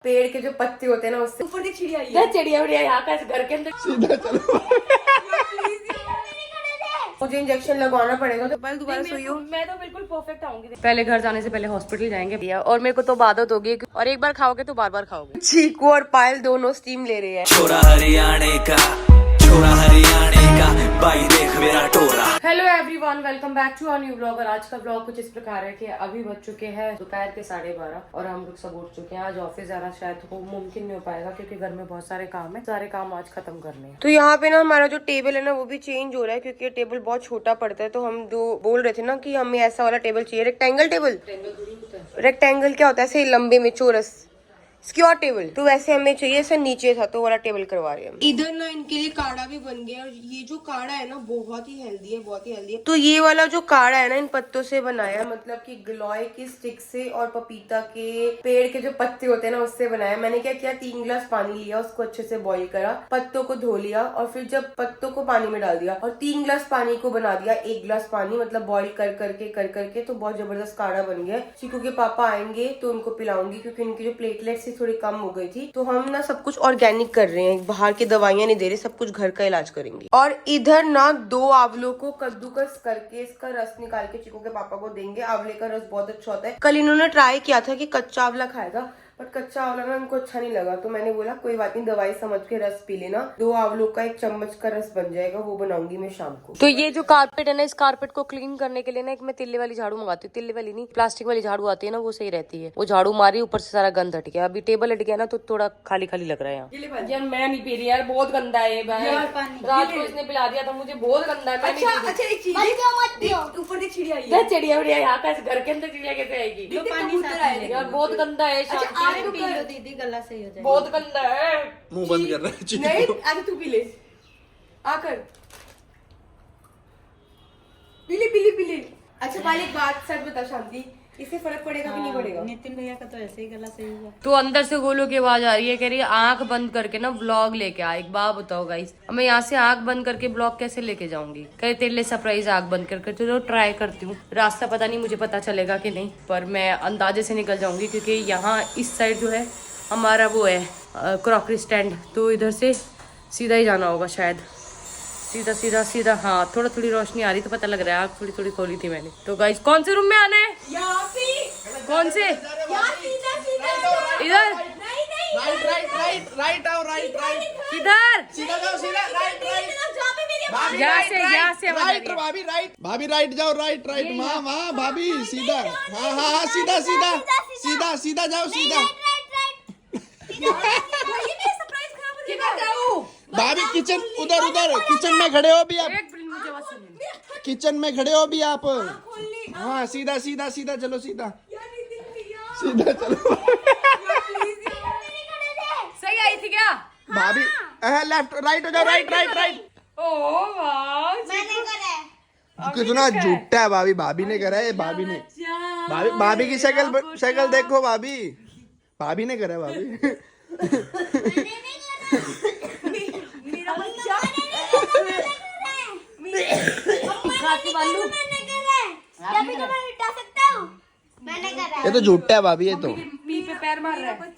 पेड़ के जो पत्ते होते हैं ना उससे ऊपर की चिड़िया चिड़िया उड़िया यहाँ का घर के अंदर सीधा चलो। मुझे इंजेक्शन लगवाना पड़ेगा तो पहले दोबारा सोई हो। मैं तो बिल्कुल परफेक्ट आऊंगी। पहले घर जाने से पहले हॉस्पिटल जाएंगे और मेरे को तो आदत होगी और एक बार खाओगे तो बार बार खाओगे। चीकू और पायल दोनों स्टीम ले रहे हैं। छोरा हरियाणे का, छोरा हरियाणे का, भाई देख मेरा टोरा। Hello everyone, welcome back to our new blog. और आज का ब्लॉग कुछ इस प्रकार है कि अभी बज चुके हैं दोपहर के 12:30 और हम लोग सब उठ चुके हैं। आज ऑफिस जाना शायद मुमकिन नहीं हो पाएगा क्योंकि घर में बहुत सारे काम है, सारे काम आज खत्म करने हैं। तो यहाँ पे ना हमारा जो टेबल है ना वो भी चेंज हो रहा है क्योंकि टेबल बहुत छोटा पड़ता है। तो हम जो बोल रहे थे ना कि हमें ऐसा वाला टेबल चाहिए, रेक्टेंगल टेबल। रेक्टेंगल क्या होता है? ऐसे लंबे में चौरस स्क्वायर टेबल। तो वैसे हमें चाहिए, ऐसा नीचे था तो वाला टेबल करवा रहे हैं। इधर ना इनके लिए काढ़ा भी बन गया और ये जो काढ़ा है ना बहुत ही हेल्दी है, बहुत ही हेल्दी है। तो ये वाला जो काढ़ा है ना इन पत्तों से बनाया, मतलब कि गिलोय की स्टिक से और पपीता के पेड़ के जो पत्ते होते हैं ना उससे बनाया। मैंने क्या किया, 3 गिलास पानी लिया, उसको अच्छे से बॉईल करा, पत्तों को धो लिया और फिर जब पत्तों को पानी में डाल दिया और 3 गिलास पानी को बना दिया 1 गिलास पानी, मतलब बॉईल कर करके तो बहुत जबरदस्त काढ़ा बन गया। चीकू के पापा आएंगे तो उनको पिलाऊंगी क्योंकि उनकी जो प्लेटलेट्स थोड़ी कम हो गई थी। तो हम ना सब कुछ ऑर्गेनिक कर रहे हैं, बाहर की दवाइयां नहीं दे रहे, सब कुछ घर का इलाज करेंगे। और इधर ना 2 आंवलों को कद्दूकस करके इसका रस निकाल के चीकू के पापा को देंगे। आंवले का रस बहुत अच्छा होता है। कल इन्होंने ट्राई किया था कि कच्चा आंवला खाएगा पर कच्चा आंवला ना उनको अच्छा नहीं लगा। तो मैंने बोला कोई बात नहीं, दवाई समझ के रस पी लेना। 2 आंवलों का 1 चम्मच का रस बन जाएगा, वो बनाऊंगी मैं शाम को। तो ये जो कारपेट है ना, इस कारपेट को क्लीन करने के लिए ना एक मैं तिल्ले वाली झाड़ू मंगाती हूँ। तिल्ले वाली नहीं, प्लास्टिक वाली झाड़ू आती है ना, वो सही रहती है। वो झाड़ू मारी, ऊपर से सारा गंद हट गया। अभी टेबल हट गया ना तो थोड़ा खाली खाली लग रहा है यहाँ। यार मैं नहीं पी रही यार, बहुत गंदा है रात को इसने पिला दिया था मुझे, बहुत गंदा है। अच्छा एक चीज, ऊपर की चिड़िया चिड़िया उड़िया यहाँ का घर के अंदर चिड़िया कैसे आएगी? यार बहुत गंदा है, गला सही हो जाए। बहुत गंदा है। मुंह बंद कर रहा है चीकू। नहीं आगे तू पी ले, आकर पीले। अच्छा पहले एक बात सच बता शांति, इससे फर्क पड़ेगा कि नहीं पड़ेगा? नितिन भैया का तो ऐसे ही गला सही हुआ। तो अंदर से गोलू की आवाज आ रही है, कह रही है आंख बंद करके ना ब्लॉग लेके आ। एक बात बताओ गाइस, मैं यहाँ से आंख बंद करके ब्लॉग कैसे लेके जाऊंगी? कह तेरे लिए सरप्राइज आंख बंद करके, चलो ट्राई करती हूँ। रास्ता पता नहीं मुझे पता चलेगा कि नहीं, पर मैं अंदाजे से निकल जाऊंगी क्योंकि यहाँ इस साइड जो है हमारा वो है क्रॉकरी स्टैंड, तो इधर से सीधा ही जाना होगा शायद। सीधा हाँ, थोड़ी रोशनी आ रही तो पता लग रहा है। आँख थोड़ी खोली थी मैंने। तो गाइस कौन से रूम में आना है? कौन से? इधर राइट आओ, राइट किधर? यहाँ से राइट भाभी राइट जाओ, राइट वहाँ भाभी सीधा। हाँ सीधा जाओ, सीधा। भाभी किचन उधर किचन में खड़े हो भी आप, किचन में खड़े हो भी आप। हाँ सीधा चलो, सीधा चलो। सही आई थी क्या भाभी लेफ्ट राइट हो जाओ, राइट। ओ वाह, कितना झूठा है भाभी ने करा है। भाभी की शक्ल देखो, भाभी ने करा है। भाभी ये तो झूठा है भाभी, ये तो पी पे पैर मार रहा है।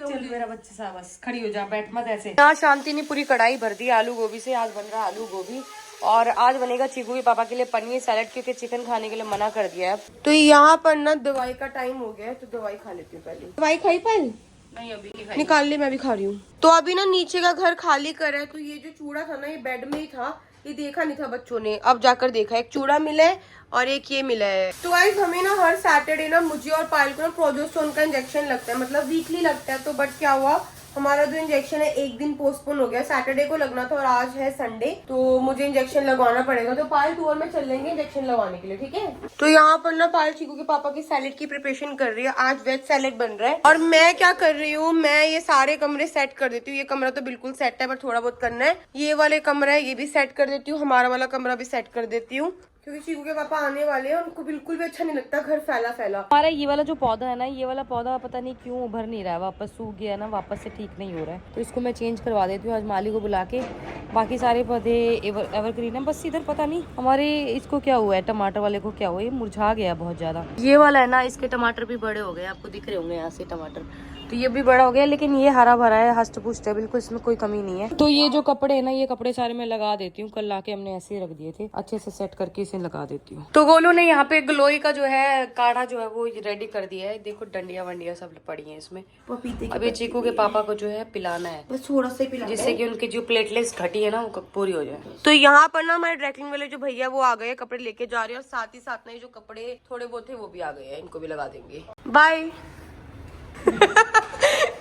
चल मेरा बच्चा सा, बस खड़ी हो जा, बैठ मत ऐसे। यहाँ शांति ने पूरी कढ़ाई भर दी आलू गोभी से। आज बन रहा आलू गोभी और आज बनेगा चीकू के पापा के लिए पनीर सैलेड क्योंकि चिकन खाने के लिए मना कर दिया है। तो यहाँ पर ना दवाई का टाइम हो गया है तो दवाई खा लेती हूँ पहले। दवाई खाई पहले? नहीं अभी नहीं खाई। निकाल ले, मैं भी खा रही हूँ। तो अभी ना नीचे का घर खाली करा है। तो ये जो चूड़ा था ना ये बेड में ही था, ये देखा नहीं था बच्चों ने, अब जाकर देखा। एक चूड़ा मिला है और एक ये मिला है। तो गाइस हमें ना हर सैटरडे ना मुझे और पायल को ना प्रोजेस्टेरोन का इंजेक्शन लगता है, मतलब वीकली लगता है। तो बट क्या हुआ, हमारा जो इंजेक्शन है 1 दिन पोस्टपोन हो गया। सैटरडे को लगना था और आज है संडे, तो मुझे इंजेक्शन लगवाना पड़ेगा। तो पायल टूर में चल लेंगे इंजेक्शन लगवाने के लिए, ठीक है? तो यहाँ पर ना पायल चीकू के पापा की सैलेड की प्रिपरेशन कर रही है। आज वेज सैलेड बन रहा है और मैं क्या कर रही हूँ, मैं ये सारे कमरे सेट कर देती हूँ। ये कमरा तो बिल्कुल सेट है पर थोड़ा बहुत करना है। ये वाले कमरा है ये भी सेट कर देती हूँ, हमारा वाला कमरा भी सेट कर देती हूँ क्योंकि चीकू के पापा आने वाले हैं, उनको बिल्कुल भी अच्छा नहीं लगता घर फैला फैला। हमारा ये वाला जो पौधा है ना, ये वाला पौधा पता नहीं क्यों उभर नहीं रहा है, वापस सूख गया है ना, वापस से ठीक नहीं हो रहा है, तो इसको मैं चेंज करवा देती हूँ आज माली को बुला के। बाकी सारे पौधे एवरग्रीन है, बस इधर पता नहीं हमारे इसको क्या हुआ है, टमाटर वाले को क्या हुआ है, ये मुरझा गया बहुत ज्यादा। ये वाला है ना, इसके टमाटर भी बड़े हो गए, आपको दिख रहे होंगे यहाँ से टमाटर, तो ये भी बड़ा हो गया, लेकिन ये हरा भरा है, हष्ट पुष्ट है बिल्कुल, इसमें कोई कमी नहीं है। तो ये जो कपड़े है ना, ये कपड़े सारे मैं लगा देती हूँ, कल लाके हमने ऐसे ही रख दिए थे, अच्छे से सेट करके इसे लगा देती हूँ। तो गोलू ने यहाँ पे ग्लोई का जो है काढ़ा जो है वो रेडी कर दिया है, देखो डंडिया वंडिया सब पड़ी है इसमें। अभी चीकू के पापा को जो है पिलाना है, बस थोड़ा सा ही पिला, जिससे कि उनकी जो प्लेटलेट्स घटी है ना वो पूरी हो जाए। तो यहाँ पर ना हमारे ड्राइक्लिंग वाले जो भैया वो आ गए, कपड़े लेके जा रहे हैं, और साथ ही साथ ना ये जो कपड़े थोड़े बहुत थे वो भी आ गए हैं, इनको भी लगा देंगे। बाय।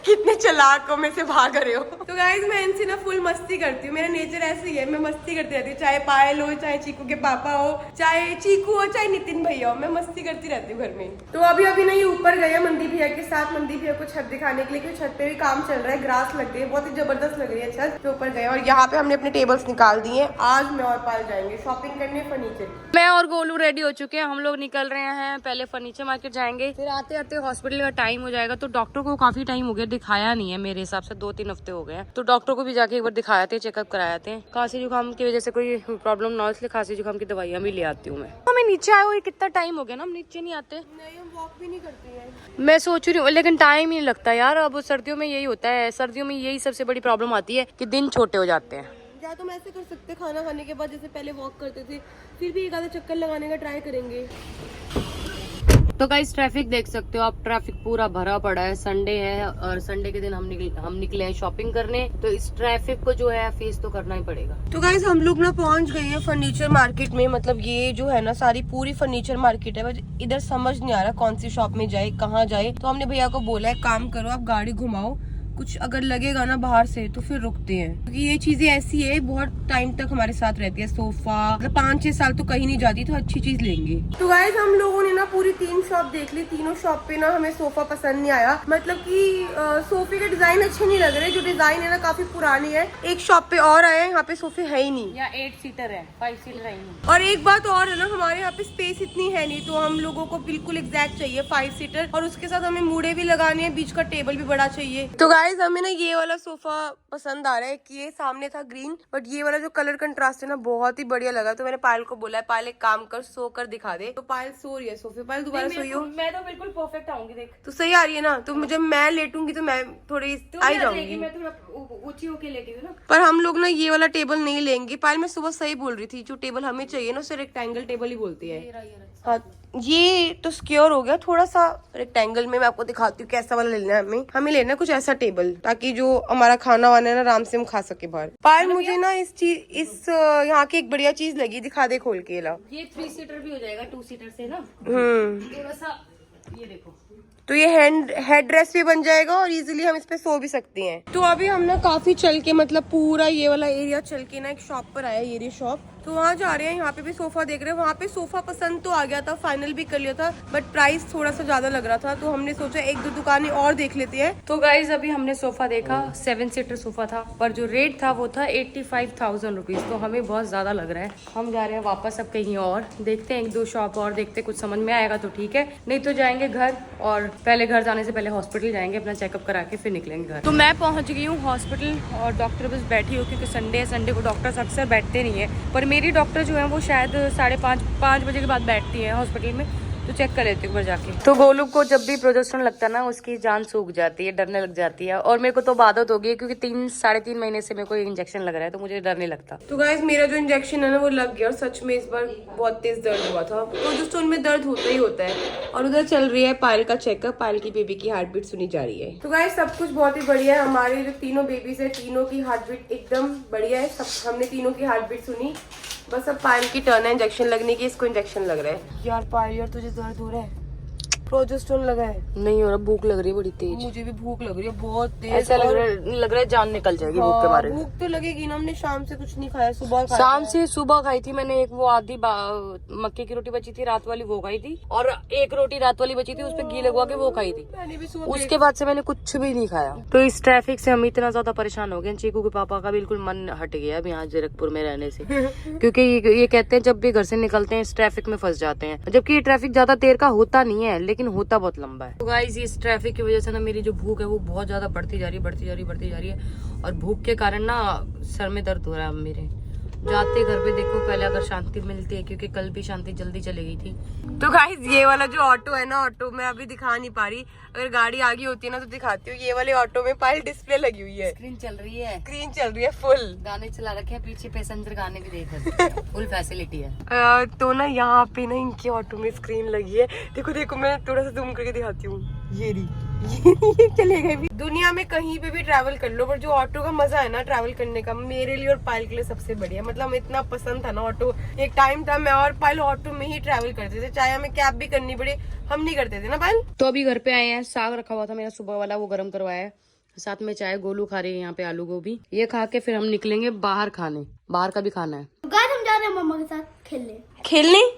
कितने चालाक में से भाग रहे हो। तो गाइस मैं इनसे ना फुल मस्ती करती हूँ, मेरा नेचर ऐसे ही है, मैं मस्ती करती रहती हूँ, चाहे पायल हो, चाहे चीकू के पापा हो, चाहे चीकू हो, चाहे नितिन भैया हो, मैं मस्ती करती रहती हूँ घर में। तो अभी ना ये ऊपर गए मंदी भैया के साथ, मंदी भैया को छत दिखाने के लिए, क्योंकि छत पे भी काम चल रहा है, ग्रास लग गई है, बहुत ही जबरदस्त लग रही है छत पे। ऊपर गए और यहाँ पे हमने अपने टेबल्स निकाल दिए। आज मैं और पायल जाएंगे शॉपिंग करने फर्नीचर। मैं और गोलू रेडी हो चुके हैं, हम लोग निकल रहे हैं, पहले फर्नीचर मार्केट जाएंगे, फिर आते आते हॉस्पिटल का टाइम हो जाएगा। तो डॉक्टर को काफी टाइम हो गया दिखाया नहीं है, मेरे हिसाब से 2-3 हफ्ते हो गए हैं, तो डॉक्टर को भी जाके एक बार दिखाया थे, चेकअप कराया थे। खांसी जुकाम की वजह से कोई प्रॉब्लम ना हो, इसलिए खांसी जुकाम की दवाइयाँ भी ले आती हूँ मैं। हमें नीचे आए हुए कितना टाइम हो गया ना, हम नीचे नहीं आते। नहीं, हम वॉक भी नहीं करते हैं। मैं सोच रही हूँ, लेकिन टाइम ही नहीं लगता यार। अब सर्दियों में यही होता है, सर्दियों में यही सबसे बड़ी प्रॉब्लम आती है कि दिन छोटे हो जाते हैं। या तो हम ऐसे कर सकते, खाना खाने के बाद जैसे पहले वॉक करते थे, फिर भी एक आधा चक्कर लगाने का ट्राई करेंगे। तो गाइस ट्रैफिक देख सकते हो आप, ट्रैफिक पूरा भरा पड़ा है, संडे है और संडे के दिन हम निकले हैं शॉपिंग करने, तो इस ट्रैफिक को जो है फेस तो करना ही पड़ेगा। तो गाइस हम लोग ना पहुंच गए हैं फर्नीचर मार्केट में, मतलब ये जो है ना सारी पूरी फर्नीचर मार्केट है, बस इधर समझ नहीं आ रहा कौन सी शॉप में जाए, कहाँ जाए। तो हमने भैया को बोला है काम करो आप गाड़ी घुमाओ, कुछ अगर लगेगा ना बाहर से तो फिर रुकते हैं, क्योंकि ये चीजें ऐसी है बहुत टाइम तक हमारे साथ रहती है। सोफा मतलब 5-6 साल तो कहीं नहीं जाती, तो अच्छी चीज लेंगे। तो गाइस हम लोगों ने ना पूरी 3 शॉप देख ली, तीनों शॉप पे ना हमें सोफा पसंद नहीं आया, मतलब कि सोफे के डिजाइन अच्छे नहीं लग रहे, जो डिजाइन है ना काफी पुरानी है। एक शॉप पे और आए, यहाँ पे सोफे है ही नहीं, या 8 सीटर है, 5 सीटर है ही नहीं। और एक बात और है ना, हमारे यहाँ पे स्पेस इतनी है नहीं, तो हम लोगों को बिल्कुल एग्जैक्ट चाहिए 5 सीटर, और उसके साथ हमें मूड़े भी लगाने हैं, बीच का टेबल भी बड़ा चाहिए। तो गाइस हमें ना ये वाला सोफा पसंद आ रहा है, कि ये सामने था ग्रीन, बट ये वाला जो कलर कंट्रास्ट है ना बहुत ही बढ़िया लगा। तो मैंने पायल को बोला है, पायल एक काम कर, सो कर दिखा दे। तो पायल सो रही है सोफे। पायल दोबारा सोई हो? मैं तो बिल्कुल परफेक्ट आऊंगी, देख तो सही आ रही है ना, तो मुझे मैं लेटूंगी तो मैं थोड़ी आई जाऊंगी, मैं थोड़ा ऊंची होके लेटी हूँ ना। पर हम लोग ना ये वाला टेबल नहीं लेंगे। पायल मैं सुबह सही बोल रही थी, जो टेबल हमें चाहिए ना उसे रेक्टेंगल टेबल ही बोलती है। हाँ ये तो सिक्योर हो गया, थोड़ा सा रेक्टेंगल में मैं आपको दिखाती हूँ कैसा वाला लेना है हमें लेना है कुछ ऐसा टेबल, ताकि जो हमारा खाना वाना है ना आराम से हम खा सके बाहर। पायल मुझे ना इस यहाँ की एक बढ़िया चीज लगी, दिखा दे खोल के ला। ये 3 सीटर भी हो जाएगा, 2 सीटर से ना थोड़ा सा, ये देखो। तो ये हेड रेस्ट भी बन जाएगा और इजीली हम इस पे सो भी सकते हैं। तो अभी हम ना काफी चल के, मतलब पूरा ये वाला एरिया चल के ना एक शॉप पर आया, ये शॉप, तो वहाँ जा रहे हैं। यहाँ पे भी सोफा देख रहे हैं, वहाँ पे सोफा पसंद तो आ गया था, फाइनल भी कर लिया था, बट प्राइस थोड़ा सा ज्यादा लग रहा था, तो हमने सोचा 1-2 दुकानें और देख लेते हैं। तो गाइज अभी हमने सोफा देखा, 7 सीटर सोफा था, पर जो रेट था वो था 85,000 रुपीज, तो हमें बहुत ज्यादा लग रहा है। हम जा रहे हैं वापस अब कहीं और, देखते हैं 1-2 शॉप और देखते, कुछ समझ में आएगा तो ठीक है, नहीं तो जाएंगे घर, और पहले घर जाने से पहले हॉस्पिटल जाएंगे, अपना चेकअप करा के फिर निकलेंगे घर। तो मैं पहुंच गई हूँ हॉस्पिटल, और डॉक्टर बस बैठी हो, क्योंकि संडे को डॉक्टर्स अक्सर बैठते नहीं है, पर मेरी डॉक्टर जो है वो शायद 5:30 बजे के बाद बैठती है हॉस्पिटल में, तो चेक कर लेती हूँ घर जाके। तो गोलू को जब भी प्रोजेस्टेरोन लगता है ना, उसकी जान सूख जाती है, डरने लग जाती है, और मेरे को तो आदत हो गई है, क्योंकि 3-3.5 महीने से मेरे को इंजेक्शन लग रहा है, तो मुझे डर नहीं लगता। तो गाइस मेरा जो इंजेक्शन है ना वो लग गया, और सच में इस बार बहुत तेज दर्द हुआ था। प्रोजेस्टेरोन में दर्द होता ही होता है। और उधर चल रही है पायल का चेकअप, पायल की बेबी की हार्ट बीट सुनी जा रही है। तो गाइस सब कुछ बहुत ही बढ़िया है, हमारे जो तीनों बेबीज है, तीनों की हार्ट बीट एकदम बढ़िया है, सब हमने तीनों की हार्ट बीट सुनी। बस अब पायल की टर्न है इंजेक्शन लगने की, इसको इंजेक्शन लग रहा है। यार पायल, यार तुझे दर्द हो रहा है? प्रोजेस्टेरोन लगा है? नहीं हो रहा, भूख लग रही है बड़ी तेज। मुझे भी भूख लग रही है बहुत तेज। ऐसा लग रहा है जान निकल जाएगी भूख के बारे में। भूख तो लगेगी ना, हमने शाम से कुछ नहीं खाया, सुबह खाया। शाम से सुबह खाई थी मैंने एक वो आधी मक्के की रोटी बची थी रात वाली, वो खाई थी, और एक रोटी रात वाली बची थी उस पर घी लगवा के वो खाई थी। मैंने भी सुबह उसके बाद से मैंने कुछ भी नहीं खाया। तो इस ट्रैफिक से हम इतना ज्यादा परेशान हो गए, चीकू के पापा का बिल्कुल मन हट गया अब यहाँ जीरकपुर में रहने से। क्योंकि ये कहते हैं जब भी घर से निकलते हैं इस ट्रैफिक में फंस जाते हैं, जबकि ये ट्रैफिक ज्यादा देर का होता नहीं है लेकिन होता बहुत लंबा है। तो गाइस इस ट्रैफिक की वजह से ना मेरी जो भूख है वो बहुत ज्यादा बढ़ती जा रही है, और भूख के कारण ना सर में दर्द हो रहा है अब मेरे। जाते घर पे देखो पहले अगर शांति मिलती है, क्योंकि कल भी शांति जल्दी चली गई थी। तो गाइस ये वाला जो ऑटो है ना, ऑटो में अभी दिखा नहीं पा रही, अगर गाड़ी आगे होती है ना तो दिखाती हूँ। ये वाले ऑटो में पायल डिस्प्ले लगी हुई है, स्क्रीन चल रही है, स्क्रीन चल रही है फुल, गाने चला रखे हैं, पीछे पैसेंजर गाने भी देख सकते हैं, फुल फैसिलिटी है। तो ना यहाँ पे ना इनके ऑटो में स्क्रीन लगी है। देखो देखो मैं थोड़ा सा जूम करके दिखाती हूँ, ये चले गए भी। दुनिया में कहीं पे भी ट्रैवल कर लो, पर जो ऑटो का मजा है ना ट्रैवल करने का, मेरे लिए और पायल के लिए सबसे बढ़िया। मतलब हमें इतना पसंद था ना ऑटो, एक टाइम था मैं और पायल ऑटो में ही ट्रैवल करते थे, चाहे हमें कैब भी करनी पड़े हम नहीं करते थे ना पायल। तो अभी घर पे आए हैं, साग रखा हुआ था मेरा सुबह वाला, वो गर्म करवाया है, साथ में चाय। गोलू खा रही है यहाँ पे आलू गोभी। ये खा के फिर हम निकलेंगे बाहर खाने, बाहर का भी खाना है। गाइस हम जा रहे हैं मम्मा के साथ खेलने।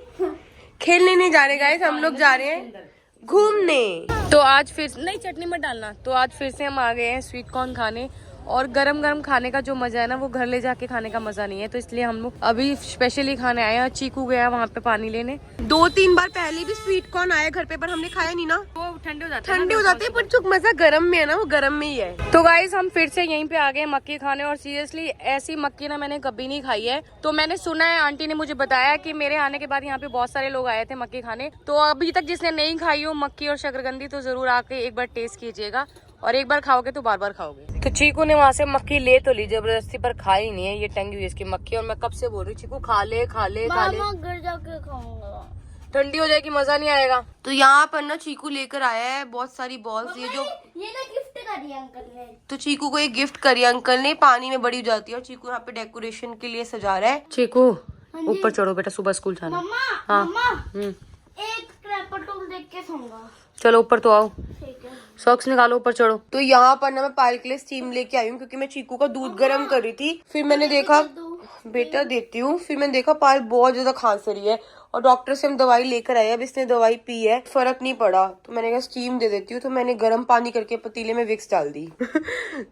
खेलने नहीं जा रहे गाइस, हम लोग जा रहे हैं घूमने। तो आज फिर नहीं चटनी मत डालना, तो आज फिर से हम आ गए हैं स्वीट कॉर्न खाने। और गरम गरम खाने का जो मजा है ना वो घर ले जाके खाने का मजा नहीं है, तो इसलिए हम लोग अभी स्पेशली खाने आए हैं। चीकू गया वहाँ पे पानी लेने। 2-3 बार पहले भी स्वीट कॉर्न आया घर पे, पर हमने खाया नहीं ना, वो ठंडे हो जाते ठंडे हो जाते हैं, पर जो मजा गर्म में है ना वो गर्म में ही है। तो गाइस हम फिर से यहीं पे आ गए मक्की खाने, और सीरियसली ऐसी मक्की ना मैंने कभी नहीं खाई है। तो मैंने सुना है, आंटी ने मुझे बताया कि मेरे आने के बाद यहाँ पे बहुत सारे लोग आए थे मक्की खाने, तो अभी तक जिसने नहीं खाई हो मक्की और शकरकंदी तो जरूर आके एक बार टेस्ट कीजिएगा, और एक बार खाओगे तो बार बार खाओगे। तो चीकू ने वहाँ से मक्की ले तो ली जबरदस्ती, पर खाई नहीं है, ये टंगी हुई है इसकी मक्की। और मैं कब से बोल रही हूँ चीकू खा ले खा ले खा ले, घर जाके खाऊंगा, ठंडी हो जाएगी मजा नहीं आएगा। तो यहाँ पर ना चीकू लेकर आया है बहुत सारी बॉल्स, ये जो ये ना गिफ्ट करी अंकल ने। तो चीकू को एक गिफ्ट करी अंकल ने, पानी में बड़ी हो जाती है, और चीकू यहाँ पे डेकोरेशन के लिए सजा रहा है। चीकू ऊपर चढ़ो बेटा, सुबह स्कूल जाना। मम्मा मम्मा एक क्रैपर टूल देख के सोऊंगा। चलो ऊपर तो आओ, ठीक है। सॉक्स निकालो, ऊपर चढ़ो। तो यहाँ पर ना मैं पायल के लिए स्टीम लेके आई हूँ, क्योंकि मैं चीकू का दूध गर्म कर रही थी। फिर मैंने देखा, बेटा देती हूँ, फिर मैंने देखा पायल बहुत ज्यादा खांस रही है, और डॉक्टर से हम दवाई लेकर आए। अब इसने दवाई पी है, फर्क नहीं पड़ा, तो मैंने कहा स्टीम दे देती हूँ। तो मैंने गर्म पानी करके पतीले में विक्स डाल दी।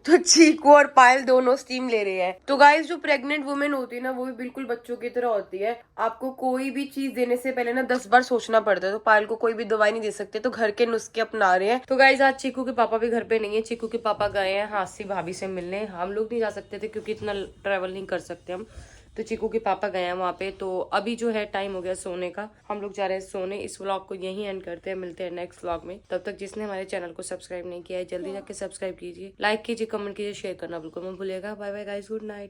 तो चीकू और पायल दोनों स्टीम ले रहे हैं। तो गाइस जो प्रेग्नेंट वुमेन होती है ना वो भी बिल्कुल बच्चों की तरह होती है। आपको कोई भी चीज देने से पहले ना 10 बार सोचना पड़ता है। तो पायल को कोई भी दवाई नहीं दे सकते, तो घर के नुस्खे अपना रहे हैं। तो गाइस आज चीकू के पापा भी घर पे नहीं है, चीकू के पापा गए हैं हासी भाभी से मिलने। हम लोग नहीं जा सकते थे क्योंकि इतना ट्रेवल नहीं कर सकते हम, तो चीकू के पापा गए हैं वहाँ पे। तो अभी जो है टाइम हो गया सोने का, हम लोग जा रहे हैं सोने। इस व्लॉग को यहीं एंड करते हैं, मिलते हैं नेक्स्ट व्लॉग में। तब तक जिसने हमारे चैनल को सब्सक्राइब नहीं किया है जल्दी जाके सब्सक्राइब कीजिए, लाइक कीजिए, कमेंट कीजिए, शेयर करना बिल्कुल मत भूलिएगा। Bye bye guys, good night.